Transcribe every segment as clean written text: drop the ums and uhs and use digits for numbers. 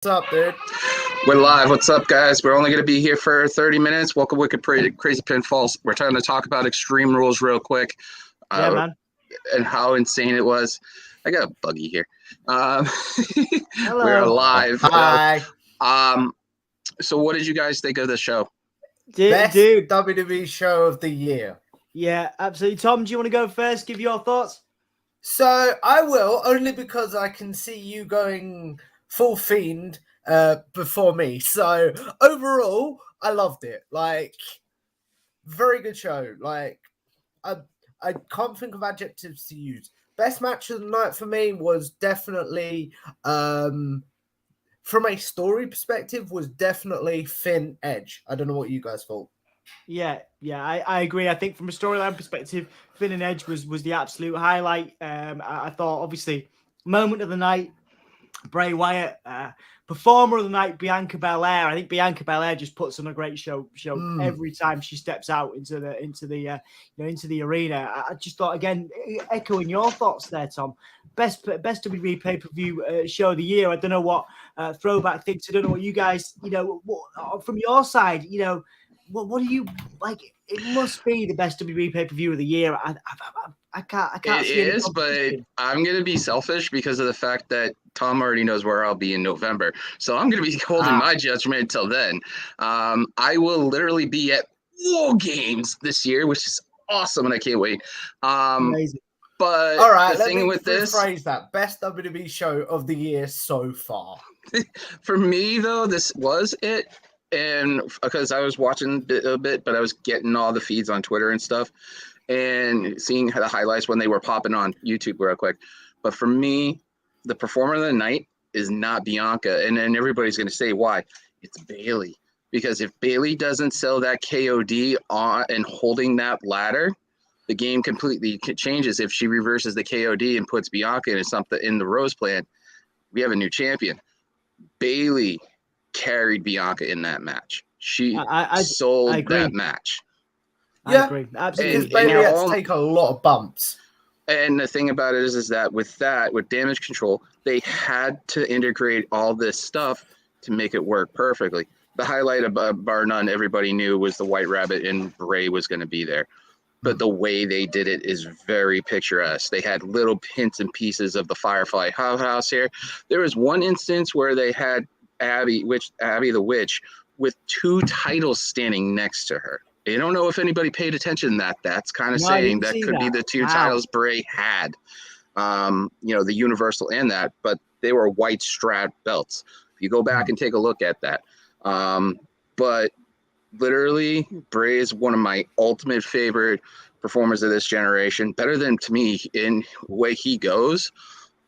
What's up, dude? We're live. What's up, guys? We're only going to be here for 30 minutes. Welcome to Crazy Pinfalls. We're trying to talk about Extreme Rules real quick Man. and how insane it was. I got a buggy here. Hello. We're live. Hi. So what did you guys think of the show? Best Dude. WWE show of the year. Yeah, absolutely. Tom, do you want to go first? Give your thoughts? So I will, only because I can see you going full fiend before me. So overall, I loved it. Like, very good show. Like, I can't think of adjectives to use. Best match of the night for me was definitely, from a story perspective, was definitely Finn Edge. I don't know what you guys thought. Yeah, I agree. I think from a storyline perspective, Finn and Edge was the absolute highlight. I thought, obviously, moment of the night, Bray Wyatt, performer of the night, Bianca Belair. I think Bianca Belair just puts on a great show every time she steps out into the arena. I just thought, again, echoing your thoughts there, Tom. Best WWE pay-per-view show of the year. I don't know what throwback thinks. I don't know what you guys, from your side, what do you like? It must be the best WWE pay-per-view of the year. I can't. It is, but I'm going to be selfish because of the fact that Tom already knows where I'll be in November. So I'm going to be holding my judgment until then. I will literally be at War Games this year, which is awesome, and I can't wait. Amazing. But all right, the thing with this, rephrase that best WWE show of the year so far. For me, though, this was it. And because I was watching a bit, but I was getting all the feeds on Twitter and stuff and seeing the highlights when they were popping on YouTube real quick. But for me, the performer of the night is not Bianca. And then everybody's going to say, why? It's Bayley. Because if Bayley doesn't sell that KOD on and holding that ladder, the game completely changes. If she reverses the KOD and puts Bianca in something in the Rose plan, we have a new champion. Bayley carried Bianca in that match. She sold that match. Yeah, I agree. Absolutely. Because Bayley had to take a lot of bumps. And the thing about it is that with Damage Control, they had to integrate all this stuff to make it work perfectly. The highlight of bar none, everybody knew, was the White Rabbit and Bray was going to be there. But the way they did it is very picturesque. They had little hints and pieces of the Firefly house here. There was one instance where they had Abby the Witch, with two titles standing next to her. I don't know if anybody paid attention to that. That's kind of saying that could be the two titles Bray had. The Universal and that, but they were white strap belts. If you go back and take a look at that. But literally, Bray is one of my ultimate favorite performers of this generation. Better than, to me, in the way he goes.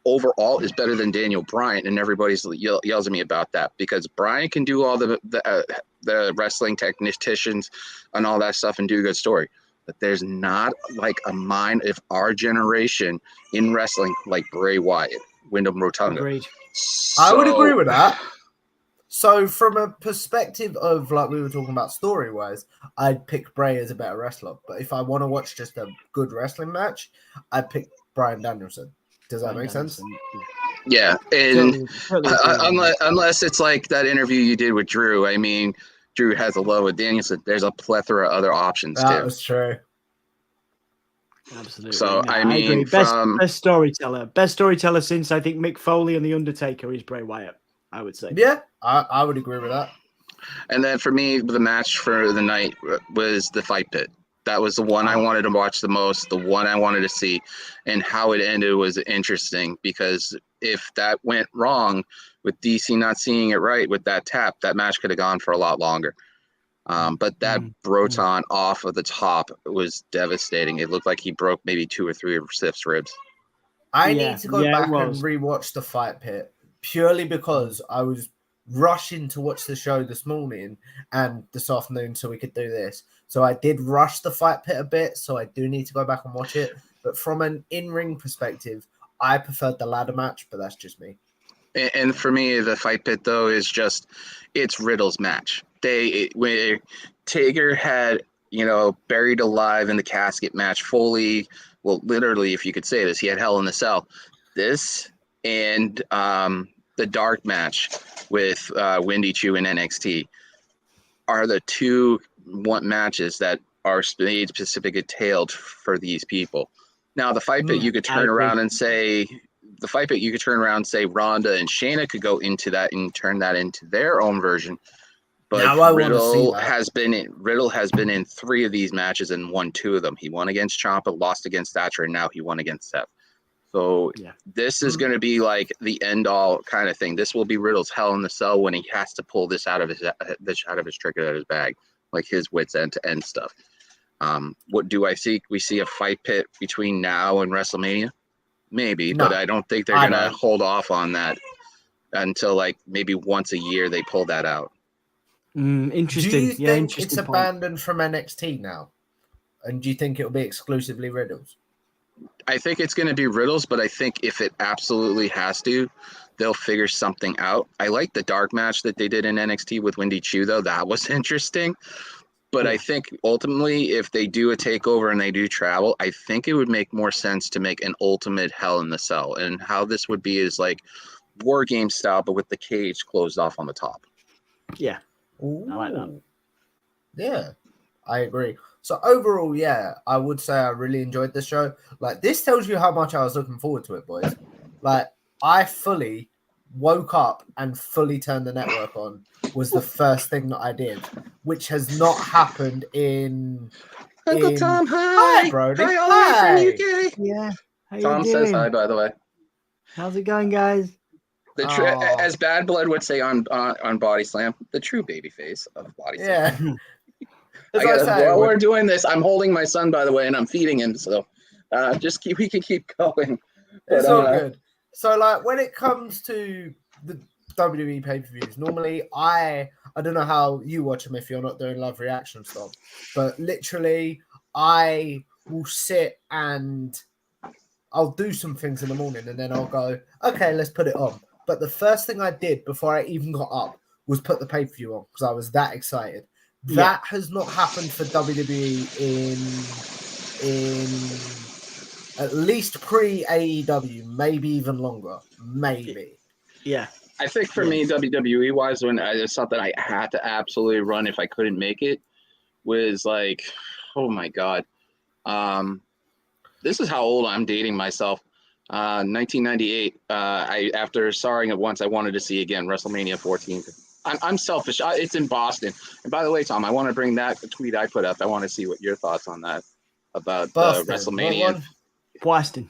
Overall is better than Daniel Bryan, and everybody's yells at me about that because Bryan can do all the wrestling technicians and all that stuff and do a good story, but there's not like a mind of our generation in wrestling like Bray Wyatt, Wyndham Rotunda. Agreed. I would agree with that. So from a perspective of, like we were talking about story-wise, I'd pick Bray as a better wrestler, but if I want to watch just a good wrestling match, I'd pick Bryan Danielson. Does that make sense? Yeah, and unless it's like that interview you did with Drew. I mean, Drew has a love with Danielson. There's a plethora of other options too. That was true. Absolutely. So no, I mean, best storyteller since I think Mick Foley and the Undertaker is Bray Wyatt. I would say. Yeah, I would agree with that. And then for me, the match for the night was the Fight Pit. That was the one I wanted to watch the most, the one I wanted to see, and how it ended was interesting because if that went wrong with DC not seeing it right with that tap, that match could have gone for a lot longer. But that Broton off of the top was devastating. It looked like he broke maybe 2 or 3 of Sif's ribs. I need to go back and rewatch the Fight Pit purely because I was rushing to watch the show this morning and this afternoon so we could do this. So I did rush the Fight Pit a bit, so I do need to go back and watch it. But from an in-ring perspective, I preferred the ladder match, but that's just me. And for me, the Fight Pit, though, is just, it's Riddle's match. When Taker had, buried alive in the casket match, Foley, well, literally, if you could say this, he had Hell in the Cell. This and the dark match with Windy Chu and NXT are the two matches that are made specifically tailored for these people. Now, the fight pit, you could turn around and say, Ronda and Shayna could go into that and turn that into their own version. But Now Riddle has been in 3 of these matches and won 2 of them. He won against Ciampa, lost against Thatcher, and now he won against Seth. So this is going to be like the end all kind of thing. This will be Riddle's Hell in the Cell when he has to pull this out of his trick out of his bag, like his wits end to end stuff. What do I see? We see a fight pit between now and WrestleMania, maybe, but I don't think they're going to hold off on that until like maybe once a year they pull that out. Interesting. Do you think it's abandoned from NXT now? And do you think it'll be exclusively Riddle's? I think it's going to be Riddle's, but I think if it absolutely has to, they'll figure something out. I like the dark match that they did in NXT with Windy Chu, though. That was interesting. But I think ultimately, if they do a takeover and they do travel, I think it would make more sense to make an ultimate Hell in the Cell. And how this would be is like War Game style, but with the cage closed off on the top. Yeah. Ooh. I like that. Yeah, I agree. So overall, yeah, I would say I really enjoyed the show. Like, this tells you how much I was looking forward to it, boys. Like, I fully woke up and fully turned the network on was the first thing that I did, which has not happened in... Uncle Tom, hi! Hi, Brody. Hi, all the way from UK. Yeah. How Tom you doing? says hi, by the way. How's it going, guys? As Bad Blood would say on Body Slam, the true baby face of Body Slam. Yeah. While we're doing this, I'm holding my son, by the way, and I'm feeding him. So we can keep going. It's all good. So, like, when it comes to the WWE pay-per-views, normally I don't know how you watch them if you're not doing live reaction stuff, but literally I will sit and I'll do some things in the morning and then I'll go, okay, let's put it on. But the first thing I did before I even got up was put the pay-per-view on because I was that excited. That has not happened for WWE in at least pre-AEW, maybe even longer. Maybe. Yeah. I think for me, WWE-wise, when it's something I had to absolutely run if I couldn't make it, was like, oh my God. This is how old I'm dating myself. 1998. After starring it once, I wanted to see again WrestleMania 14. I'm selfish. It's in Boston. And by the way, Tom, I want to bring that tweet I put up. I want to see what your thoughts on that about WrestleMania. Boston.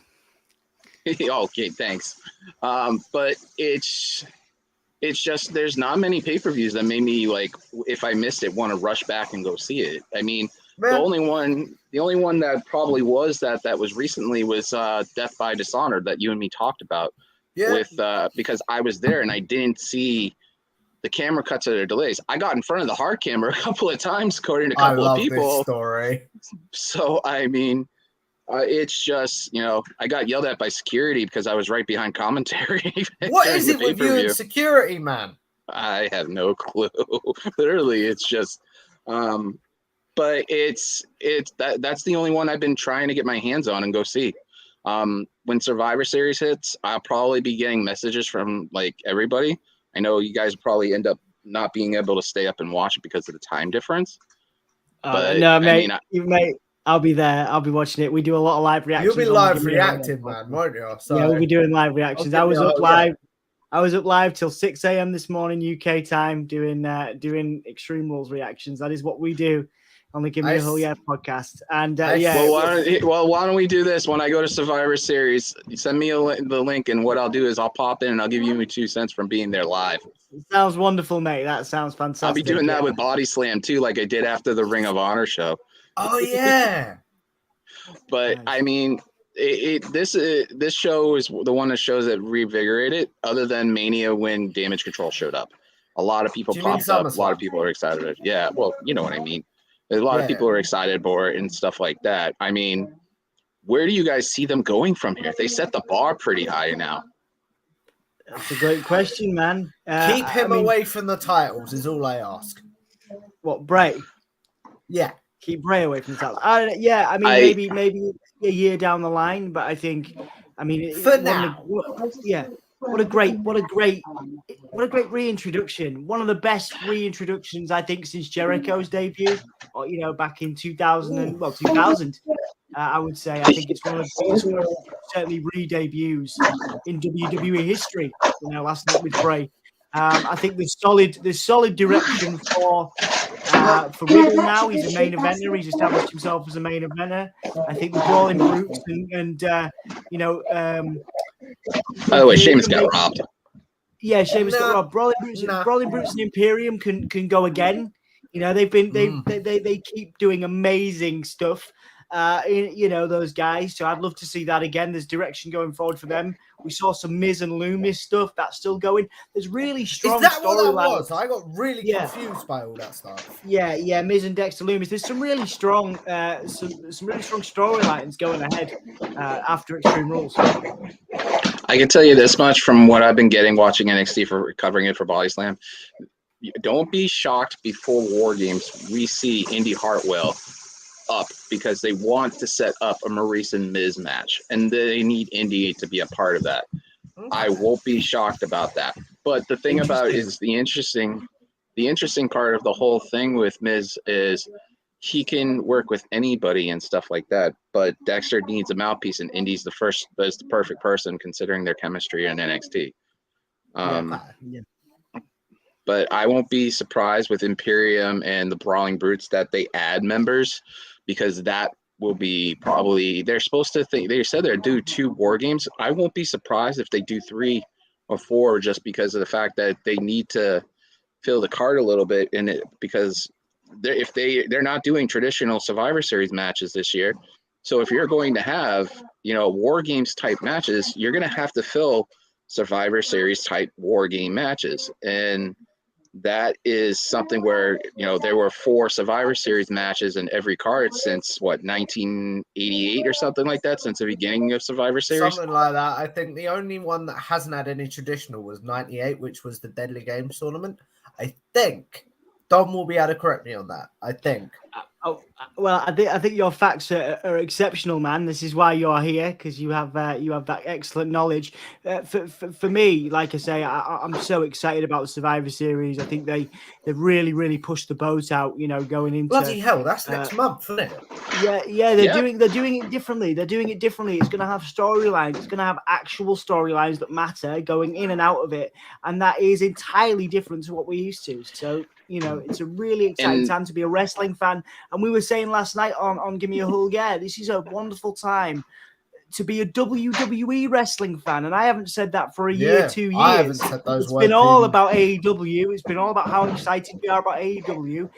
Okay, thanks. But it's just there's not many pay-per-views that made me, like, if I missed it, want to rush back and go see it. I mean, the only one that probably was that was recently was Death by Dishonored that you and me talked about. Yeah. With because I was there and I didn't see the camera cuts or their delays. I got in front of the hard camera a couple of times, according to a couple of people. I love this story. So I mean, it's just, I got yelled at by security because I was right behind commentary. What is it with you and security, man? I have no clue. Literally, it's just. But that's the only one I've been trying to get my hands on and go see. When Survivor Series hits, I'll probably be getting messages from like everybody. I know you guys probably end up not being able to stay up and watch it because of the time difference. But no, mate, I'll be there. I'll be watching it. We do a lot of live reactions. You'll be live reacting, man, won't you? So, yeah, we'll be doing live reactions. I was up live. I was up live till 6 a.m. this morning UK time doing Extreme Rules reactions. That is what we do. Only Give Me a Whole Yeah podcast. And Well, why don't we do this? When I go to Survivor Series, you send me the link, and what I'll do is I'll pop in and I'll give you 2 cents from being there live. Sounds wonderful, mate. That sounds fantastic. I'll be doing that with Body Slam too, like I did after the Ring of Honor show. Oh yeah. But nice. I mean, this show is the one that shows that revigorated. Other than Mania when Damage Control showed up, a lot of people popped up. A lot of people are excited. Yeah, well, you know what I mean. A lot of people are excited for it and stuff like that. I mean, where do you guys see them going from here? They set the bar pretty high now. That's a great question, man. Keep him away from the titles is all I ask. What, Bray? Yeah. Keep Bray away from the titles. Maybe a year down the line, but I think, for now. what a great reintroduction. One of the best reintroductions I think since Jericho's debut, or back in 2000 2000. I would say I think it's one of the biggest, certainly re-debuts in WWE history. Last night with Bray. I think there's solid direction for Riddle now. He's a main eventer. He's established himself as a main eventer. I think the Brawling Brutes and By the way, Sheamus got robbed. Yeah, Sheamus got robbed. Brawling Brutes and Imperium can go again. They've been they keep doing amazing stuff. Those guys. So I'd love to see that again. There's direction going forward for them. We saw some Miz and Loomis stuff that's still going. There's really strong. Is that what that was? I got really confused by all that stuff. Yeah, Miz and Dexter Loomis. There's some really strong, some really strong storylines going ahead after Extreme Rules. I can tell you this much from what I've been getting watching NXT for covering it for Body Slam. Don't be shocked before War Games we see Indy Hartwell up because they want to set up a Maurice and Miz match, and they need Indy to be a part of that. Okay. I won't be shocked about that. But the thing about it is the interesting part of the whole thing with Miz is he can work with anybody and stuff like that. But Dexter needs a mouthpiece, and Indy's the perfect person considering their chemistry in NXT. But I won't be surprised with Imperium and the Brawling Brutes that they add members, because that will be probably they said they'll do 2 War Games. I won't be surprised if they do 3 or 4 just because of the fact that they need to fill the card a little bit in it, because they're not doing traditional Survivor Series matches this year. So if you're going to have War Games type matches, you're going to have to fill Survivor Series type War Game matches. And that is something where, there were 4 Survivor Series matches in every card since 1988 or something like that, since the beginning of Survivor Series. Something like that. I think the only one that hasn't had any traditional was 98, which was the Deadly Games tournament. I think Dom will be able to correct me on that. I think. I think your facts are exceptional, man. This is why you're here, because you have that excellent knowledge. For me, like I say, I'm so excited about the Survivor Series. I think they've really pushed the boat out. Going into bloody hell, that's next month, isn't it? Yeah. They're doing it differently. It's going to have storylines. It's going to have actual storylines that matter going in and out of it, and that is entirely different to what we're used to. So. It's a really exciting time to be a wrestling fan. And we were saying last night on Give Me a Hug, this is a wonderful time to be a WWE wrestling fan. And I haven't said that for a year, 2 years. I haven't said those it's words. been all about AEW. It's been all about how excited we are about AEW.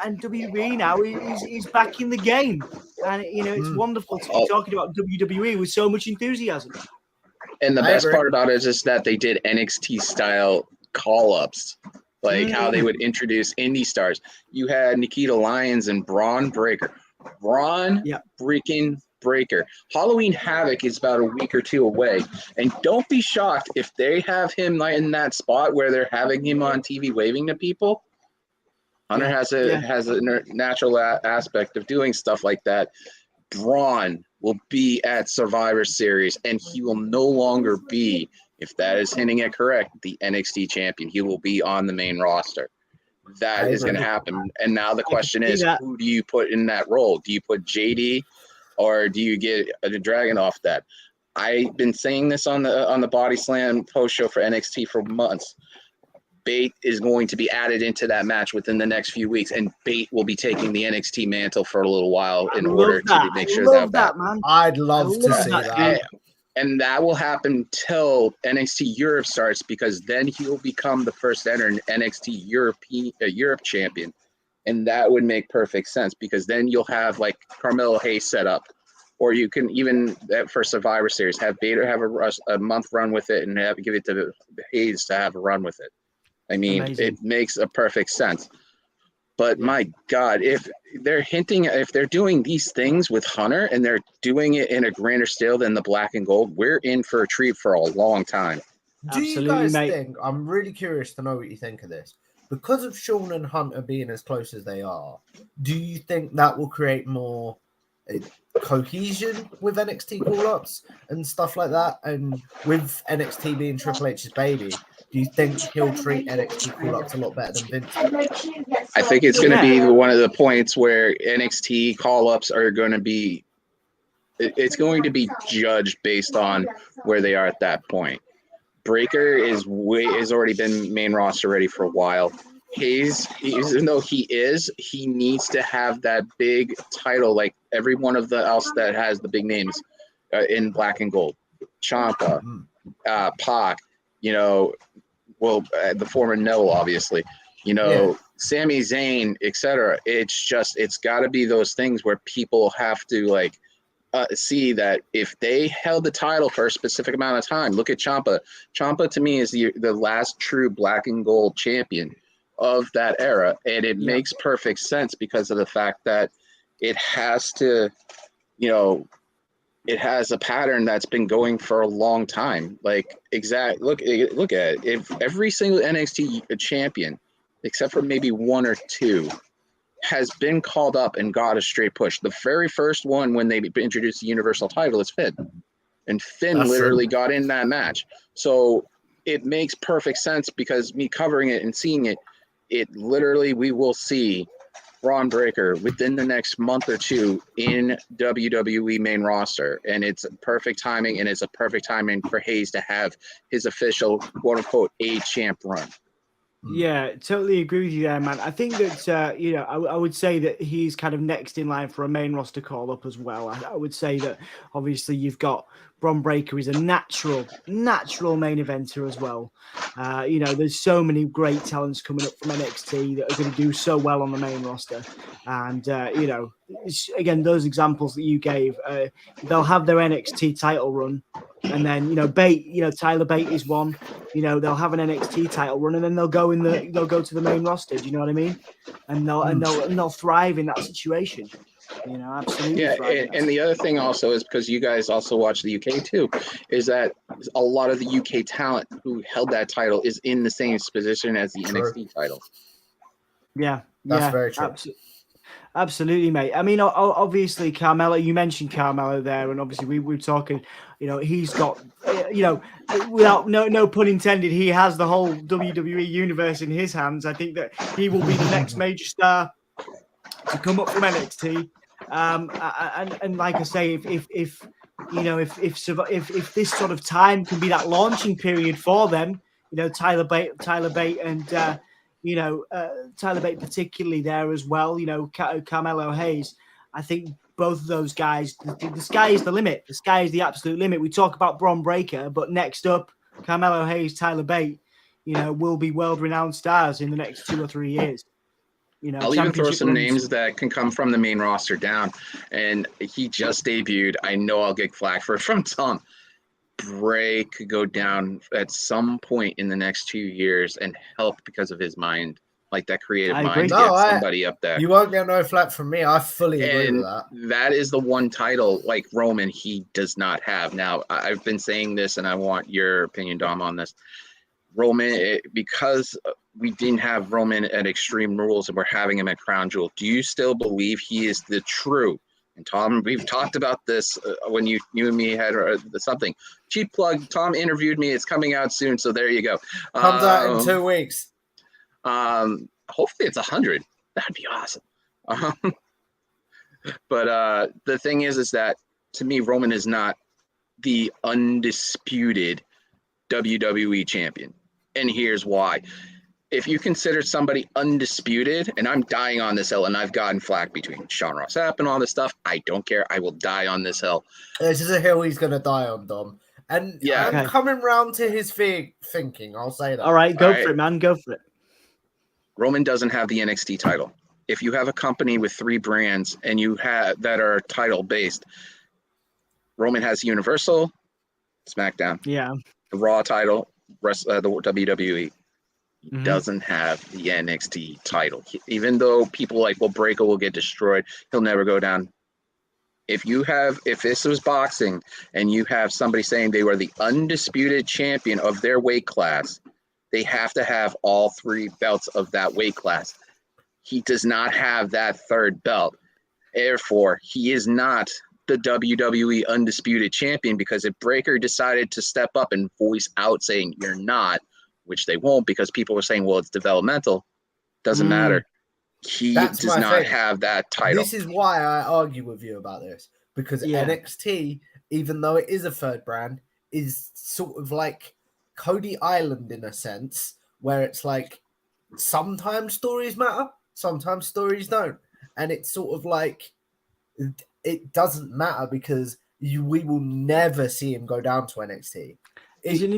And WWE now is back in the game. And, it's wonderful to be talking about WWE with so much enthusiasm. And the best part about it is that they did NXT-style call-ups. Like how they would introduce indie stars. You had Nikita Lyons and Braun Breaker. Freaking Breaker. Halloween Havoc is about a week or 2 away. And don't be shocked if they have him in that spot where they're having him on TV waving to people. Hunter has a natural aspect of doing stuff like that. Braun will be at Survivor Series, and he will no longer be, if that is hinting at correct, the NXT champion. He will be on the main roster. That is going to happen. And now the question is, who do you put in that role? Do you put JD, or do you get a Dragon off that? I've been saying this on the Body Slam post show for NXT for months. Bate is going to be added into that match within the next few weeks, and Bate will be taking the NXT mantle for a little while in order to make sure that man. I'd love to see that. And that will happen till NXT Europe starts, because then he'll become the first ever NXT Europe champion. And that would make perfect sense, because then you'll have like Carmelo Hayes set up. Or you can even, for Survivor Series, have Bader have a month run with it and give it to Hayes to have a run with it. I mean, It makes a perfect sense. But my God, if they're doing these things with Hunter and they're doing it in a grander scale than the black and gold, we're in for a treat for a long time. Do you guys think, I'm really curious to know what you think of this, because of Sean and Hunter being as close as they are, do you think that will create more cohesion with NXT call-ups and stuff like that, and with NXT being Triple H's baby, do you think he'll treat NXT call-ups a lot better than Vince would? I think it's going to be one of the points where NXT call-ups are going to be. It's going to be judged based on where they are at that point. Breaker has already been main roster ready for a while. Hayes, even though he needs to have that big title like every one of the else that has the big names in black and gold. Ciampa, Pac, the former Neville, obviously, Sami Zayn, etc. It's got to be those things where people have to see that if they held the title for a specific amount of time. Look at Ciampa. Ciampa to me is the last true black and gold champion of that era, and it makes perfect sense because of the fact that it has to, it has a pattern that's been going for a long time. Look at it. If every single NXT champion, except for maybe one or two, has been called up and got a straight push. The very first one when they introduced the Universal title is Finn. And Finn literally got in that match. So it makes perfect sense because me covering it and seeing it, we will see Braun Breaker within the next month or two in WWE main roster. And it's perfect timing, and it's a perfect timing for Hayes to have his official quote-unquote A-champ run. Yeah, totally agree with you there, man. I think that, I would say that he's kind of next in line for a main roster call-up as well. I would say that, obviously, you've got Bron Breakker is a natural main eventer as well. There's so many great talents coming up from NXT that are going to do so well on the main roster. And, again, those examples that you gave, they'll have their NXT title run. And then, Tyler Bate is one. They'll have an NXT title run, and then they'll go to the main roster. Do you know what I mean? And they'll thrive in that situation. Absolutely. Yeah, and the other thing also is because you guys also watch the UK too, is that a lot of the UK talent who held that title is in the same position as the NXT title. Yeah, that's very true. Absolutely, mate. I mean, obviously, Carmelo, you mentioned Carmelo there, and obviously we were talking, he's got, without no pun intended, he has the whole WWE universe in his hands. I think that he will be the next major star to come up from NXT. And like I say, if this sort of time can be that launching period for them, Tyler Bate and Tyler Bate particularly there as well, Carmelo Hayes. I think both of those guys, the sky is the limit. The sky is the absolute limit. We talk about Bron Breakker, but next up, Carmelo Hayes, Tyler Bate, will be world-renowned stars in the next 2 or 3 years. I'll even throw some names that can come from the main roster down. And he just debuted. I know I'll get flack for it from Tom. Bray could go down at some point in the next 2 years and help because of his mind, like that creative mind. Get somebody up there. You won't get no flack from me. I fully agree with that. That is the one title like Roman he does not have. Now, I've been saying this, and I want your opinion, Dom, on this. Roman, because we didn't have Roman at Extreme Rules and we're having him at Crown Jewel, do you still believe he is the true? And Tom, we've talked about this when you and me had something. Cheap plug, Tom interviewed me. It's coming out soon, so there you go. Comes out in 2 weeks. Hopefully it's 100. That'd be awesome. But the thing is that, to me, Roman is not the undisputed WWE champion. And here's why. If you consider somebody undisputed, and I'm dying on this hill, and I've gotten flack between Sean Ross Sapp and all this stuff, I don't care. I will die on this hill. This is a hill he's going to die on, Dom. And I'm coming round to his thinking. I'll say that. All right, go for it, man. Go for it. Roman doesn't have the NXT title. If you have a company with 3 brands and you have that are title based, Roman has Universal, SmackDown, the Raw title, the WWE. He doesn't have the NXT title. Even though people like, well, Breakker will get destroyed, he'll never go down. If this was boxing and you have somebody saying they were the undisputed champion of their weight class, they have to have all 3 belts of that weight class. He does not have that 3rd belt. Therefore, he is not the WWE Undisputed Champion, because if Breakker decided to step up and voice out saying you're not, which they won't because people were saying, well, it's developmental, doesn't matter. He That's does my not thing. have that title. This is why I argue with you about this, because NXT, even though it is a third brand, is sort of like Cody Island in a sense, where it's like sometimes stories matter, sometimes stories don't. And it's sort of like it doesn't matter because we will never see him go down to NXT. It's an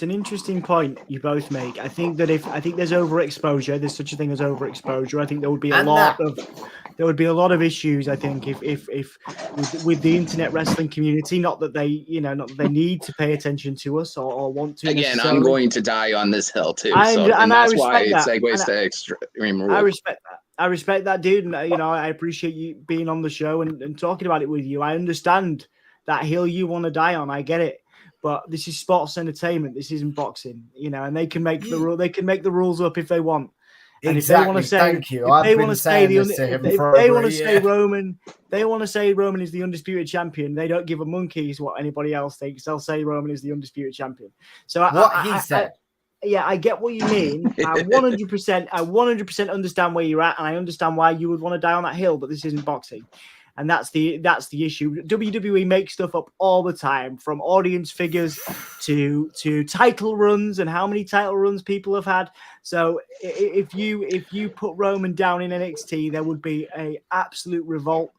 interesting point you both make. I think that if there's overexposure, there's such a thing as overexposure. I think there would be a lot of issues. I think if with the internet wrestling community, not that they need to pay attention to us or want to. Again, I'm going to die on this hill too. And that's why it segues to Extreme Rules. I respect that, dude, and I appreciate you being on the show and talking about it with you. I understand that hill you want to die on. I get it. But this is sports entertainment. This isn't boxing, and they can make the rule. They can make the rules up if they want. And exactly. If they want to say, thank you. If they want to say Roman is the undisputed champion, they don't give a monkeys what anybody else thinks. They'll say Roman is the undisputed champion. So he said. I get what you mean. I 100% understand where you're at, and I understand why you would want to die on that hill. But this isn't boxing. And that's the issue. WWE makes stuff up all the time, from audience figures to title runs and how many title runs people have had. So if you put Roman down in NXT, there would be a absolute revolt.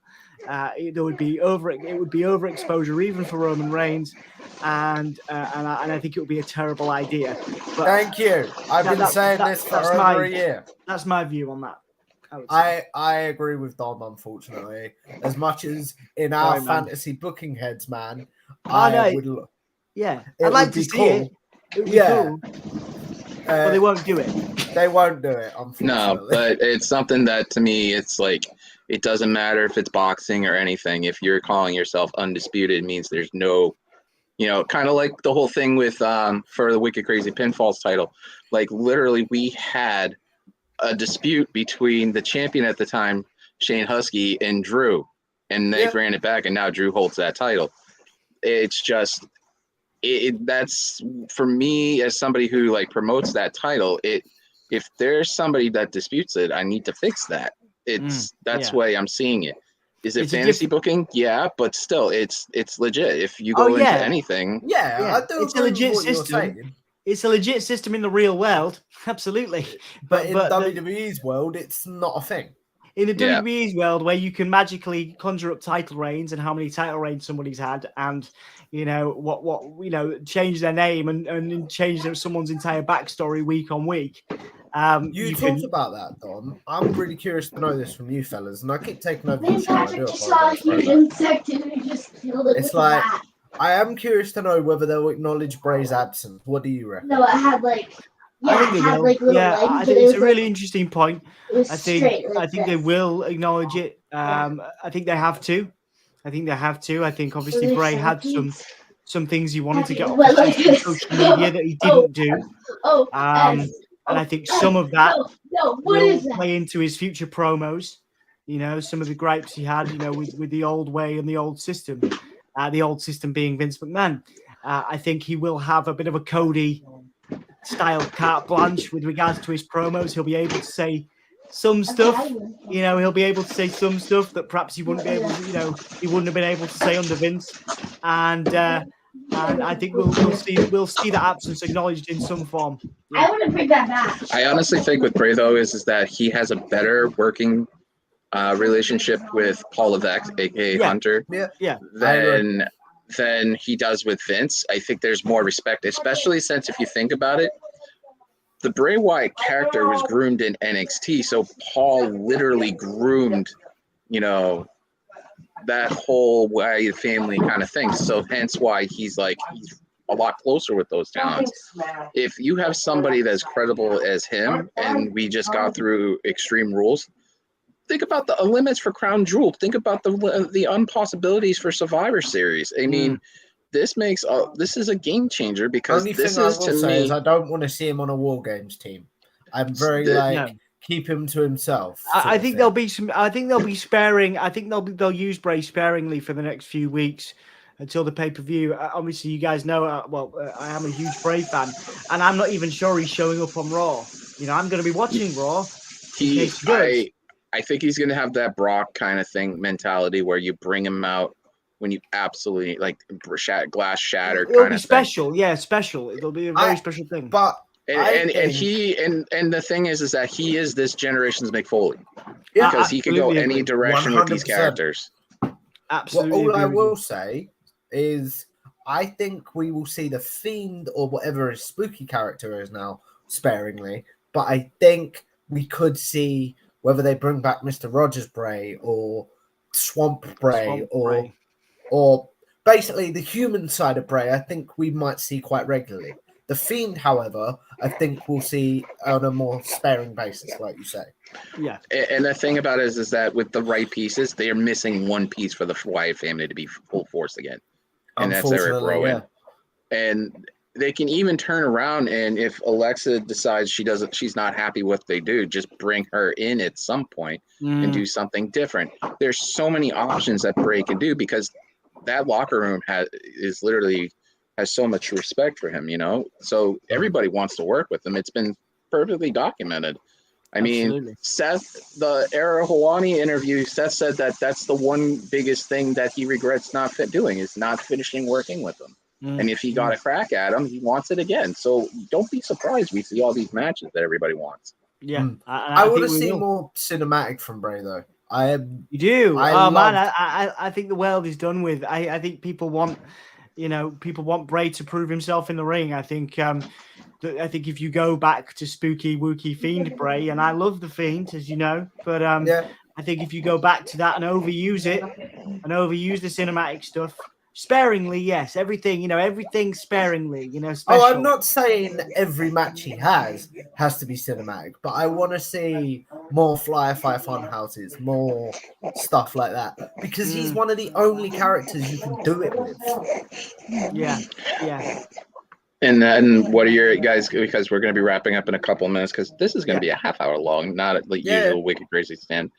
It would be overexposure even for Roman Reigns, and I think it would be a terrible idea. But thank you. I've been saying this for over a year. That's my view on that. I agree with Dom, unfortunately. As much as in our fantasy booking heads, man, I'd like to see it. It would be cool. But they won't do it. They won't do it, unfortunately. No, but it's something that, to me, it's like, it doesn't matter if it's boxing or anything. If you're calling yourself undisputed, it means there's no, kind of like the whole thing with for the Wicked Crazy Pinfalls title. Like, literally, we had a dispute between the champion at the time, Shane Husky, and Drew, and they ran it back, and now Drew holds that title. It's just, that's, for me, as somebody who like promotes that title, if there's somebody that disputes it, I need to fix that. That's the way I'm seeing it. Is it fantasy booking? Yeah, but still, it's legit. If you go into anything, I do. It's a legit system. It's a legit system in the real world, absolutely. But in WWE's world, it's not a thing. In the WWE's world, where you can magically conjure up title reigns and how many title reigns somebody's had, and change their name and change someone's entire backstory week on week. You talked about that, Don. I'm really curious to know this from you fellas, and I keep taking over the show. It's like, I am curious to know whether they'll acknowledge Bray's absence. What do you reckon? No, it had like, I think it's a really interesting point. I think they will acknowledge it. I think they have to. I think obviously Bray had some things he wanted to get off social media that he didn't do. And I think some of that will play into his future promos. Some of the gripes he had, with the old way and the old system. The old system being Vince McMahon. I think he will have a bit of a Cody style carte blanche with regards to his promos. He'll be able to say some stuff. He'll be able to say some stuff that perhaps he wouldn't be able to. He wouldn't have been able to say under Vince. And I think we'll see that absence acknowledged in some form. Yeah. I want to bring that back. I honestly think with Bray though is that he has a better working relationship with Paul Levesque, aka Hunter, than he does with Vince. I think there's more respect, especially since if you think about it, the Bray Wyatt character was groomed in NXT, so Paul literally groomed, that whole Wyatt family kind of thing. So hence why he's a lot closer with those talents. If you have somebody that's credible as him, and we just got through Extreme Rules, think about the limits for Crown Jewel. Think about the impossibilities for Survivor Series. I mean, this is a game changer because only thing I will say is I don't want to see him on a War Games team. I'm very keep him to himself. I think there'll be some. I think they'll be sparing. I think they'll use Bray sparingly for the next few weeks until the pay-per-view. Obviously, you guys know. I am a huge Bray fan, and I'm not even sure he's showing up on Raw. You know, I'm going to be watching Raw in case he does. I think he's going to have that Brock kind of thing mentality where you bring him out when you absolutely like glass shattered. It'll be special, yeah, special. It'll be a very special thing. But and the thing is that he is this generation's Mick Foley. Yeah, because he could go any direction 100%. with these characters. Absolutely. Well, all I will say is I think we will see the Fiend or whatever his spooky character is now sparingly, but I think we could see whether they bring back Mr. Rogers Bray or Swamp Bray or basically the human side of Bray. I think we might see quite regularly. The Fiend, however, I think we'll see on a more sparing basis, like you say. Yeah. And the thing about it is that with the right pieces, they are missing one piece for the Wyatt family to be full force again. And that's Eric Rowan. Yeah. And they can even turn around, and if Alexa decides she's not happy with what they do, just bring her in at some point and do something different. There's so many options that Bray can do because that locker room has so much respect for him, you know. So everybody wants to work with him. It's been perfectly documented. I mean, Seth, the Era Hawani interview, Seth said that that's the one biggest thing that he regrets not doing is not finishing working with him. And if he got a crack at him, he wants it again. So don't be surprised we see all these matches that everybody wants. Yeah, I want to see more cinematic from Bray, though. You do? I think the world is done with. I think people want, people want Bray to prove himself in the ring. I think if you go back to spooky, wookie Fiend Bray, and I love the Fiend, as you know, but I think if you go back to that and overuse it, and overuse the cinematic stuff sparingly, yes, everything sparingly, special. Oh, I'm not saying every match he has to be cinematic, but I want to see more Firefly Funhouses, more stuff like that, because he's one of the only characters you can do it with. Yeah. And then what are your guys, because we're going to be wrapping up in a couple of minutes, because this is going to be a half hour long, not like usual Wicked Crazy Stand.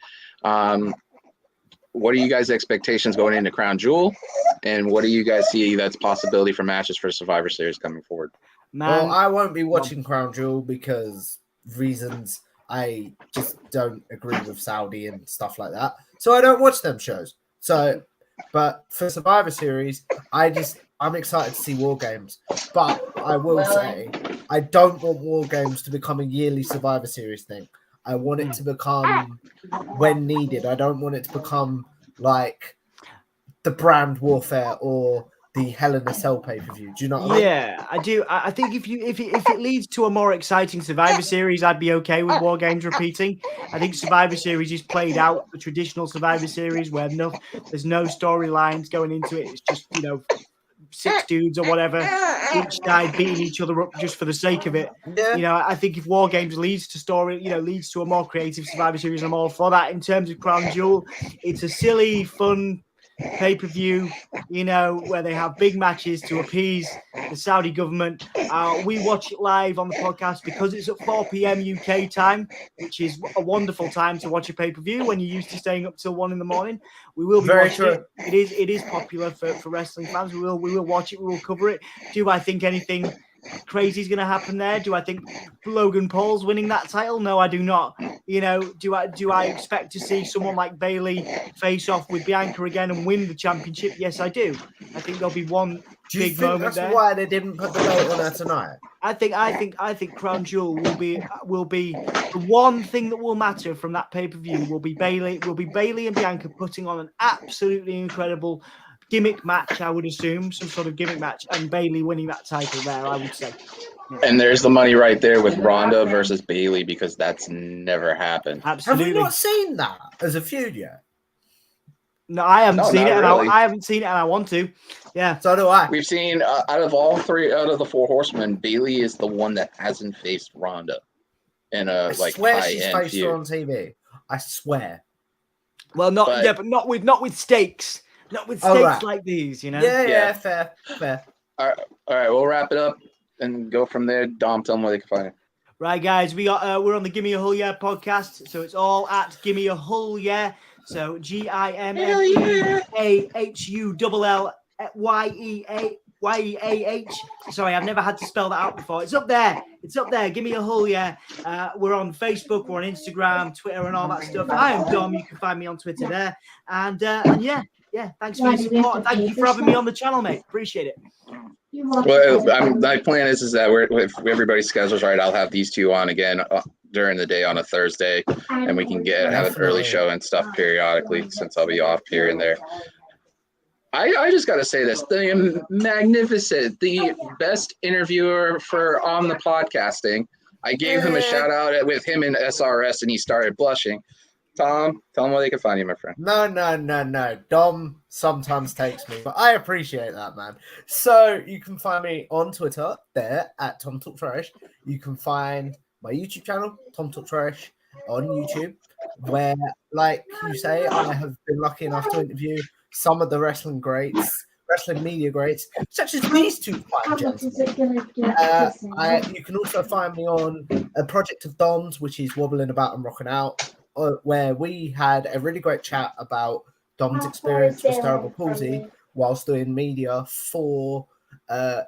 What are you guys' expectations going into Crown Jewel? And what do you guys see that's possibility for matches for Survivor Series coming forward? Well, I won't be watching Crown Jewel because reasons I just don't agree with Saudi and stuff like that. So I don't watch them shows. So, but for Survivor Series, I'm excited to see War Games. But I will say, I don't want War Games to become a yearly Survivor Series thing. I want it to become when needed. I don't want it to become like the Brand Warfare or the Hell in a Cell pay-per-view. Do you know what I mean? Yeah, I do. I think if it leads to a more exciting Survivor Series, I'd be okay with War Games repeating. I think Survivor Series is played out the traditional Survivor Series where there's no storylines going into it. It's just, 6 dudes or whatever, each side beating each other up just for the sake of it. Yeah. I think if War Games leads to a more creative Survivor Series, I'm all for that. In terms of Crown Jewel, it's a silly, fun pay-per-view, where they have big matches to appease the Saudi government. We watch it live on the podcast because it's at 4 p.m. UK time, which is a wonderful time to watch a pay-per-view when you're used to staying up till 1 a.m. We will be watching it. It is popular for wrestling fans. We will watch it. We will cover it. Do I think anything crazy is going to happen there? Do I think Logan Paul's winning that title? No, I do not. Do I expect to see someone like Bayley face off with Bianca again and win the championship? Yes, I do. I think there'll be one big moment there. That's why they didn't put the belt on her tonight? I think Crown Jewel will be the one thing that will matter from that pay-per-view will be Bayley and Bianca putting on an absolutely incredible gimmick match, I would assume, some sort of gimmick match, and Bayley winning that title there, I would say. Yeah. And there's the money right there with Ronda versus Bayley because that's never happened. Absolutely. Have we not seen that as a feud yet? No, I haven't seen it. Really. I haven't seen it, and I want to. Yeah. So do I. We've seen out of the 4 horsemen, Bayley is the one that hasn't faced Ronda in a swear she's high-end faced her on TV. I swear. Well, but not with stakes. Not with stakes like these, Yeah, fair. All right, we'll wrap it up and go from there. Dom, tell them where they can find it. Right, guys, we're on the Gimme a Hull Yeah podcast, so it's all at Gimme a Hull Yeah. So GIMMEAHULLYEAH. Sorry, I've never had to spell that out before. It's up there. It's up there. Gimme a Hull Yeah. We're on Facebook, we're on Instagram, Twitter, and all that stuff. I am Dom. You can find me on Twitter there. And yeah, thanks for your support. And thank you for having me on the channel, mate. Appreciate it. Well, my plan is that if everybody's schedule's right, I'll have these two on again during the day on a Thursday, and we can have an early show and stuff periodically since I'll be off here and there. I just got to say this: the magnificent, the best interviewer on the podcasting. I gave him a shout out with him in SRS, and he started blushing. Tom, tell him where they can find you, my friend. No. Dom sometimes takes me, but I appreciate that, man. So you can find me on Twitter there at Tom Talk Trash. You can find my YouTube channel, Tom Talk Trash, on YouTube, where, like you say, I have been lucky enough to interview some of the wrestling media greats, such as these two fine gentlemen. You can also find me on a Project of Doms, which is Wobbling About and Rocking Out, where we had a really great chat about Dom's experience with cerebral palsy whilst doing media for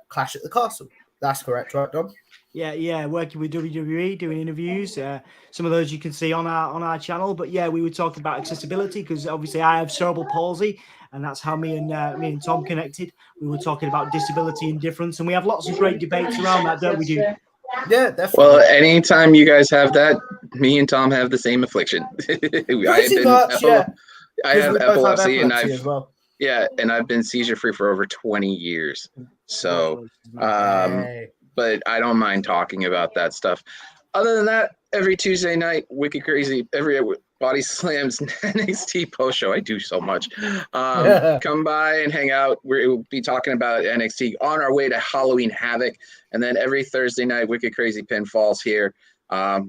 Clash at the Castle. That's correct, right, Dom? Yeah, working with WWE, doing interviews. Some of those you can see on our channel. But yeah, we were talking about accessibility because obviously I have cerebral palsy, and that's how me and Tom connected. We were talking about disability and difference, and we have lots of great debates around that, don't we? Do? Yeah, definitely. Well, anytime you guys have that, me and Tom have the same affliction. I have epilepsy, and as well. Yeah, and I've been seizure free for over 20 years. So, but I don't mind talking about that stuff. Other than that, every Tuesday night, Wicked Crazy, every Body Slams NXT post show. I do so much. Come by and hang out. We'll be talking about NXT on our way to Halloween Havoc. And then every Thursday night, Wicked Crazy Pinfalls here.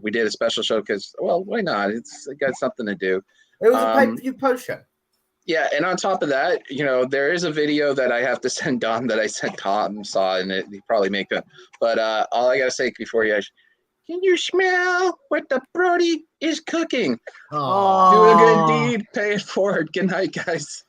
We did a special show because, well, why not? It's got something to do. It was a pay-per-view post show. Yeah, and on top of that, there is a video that I have to send Dom that I sent Tom saw, and he probably make it. But all I gotta say before you guys, can you smell what the Brody is cooking? Aww. Do a good deed, pay it forward. Good night, guys.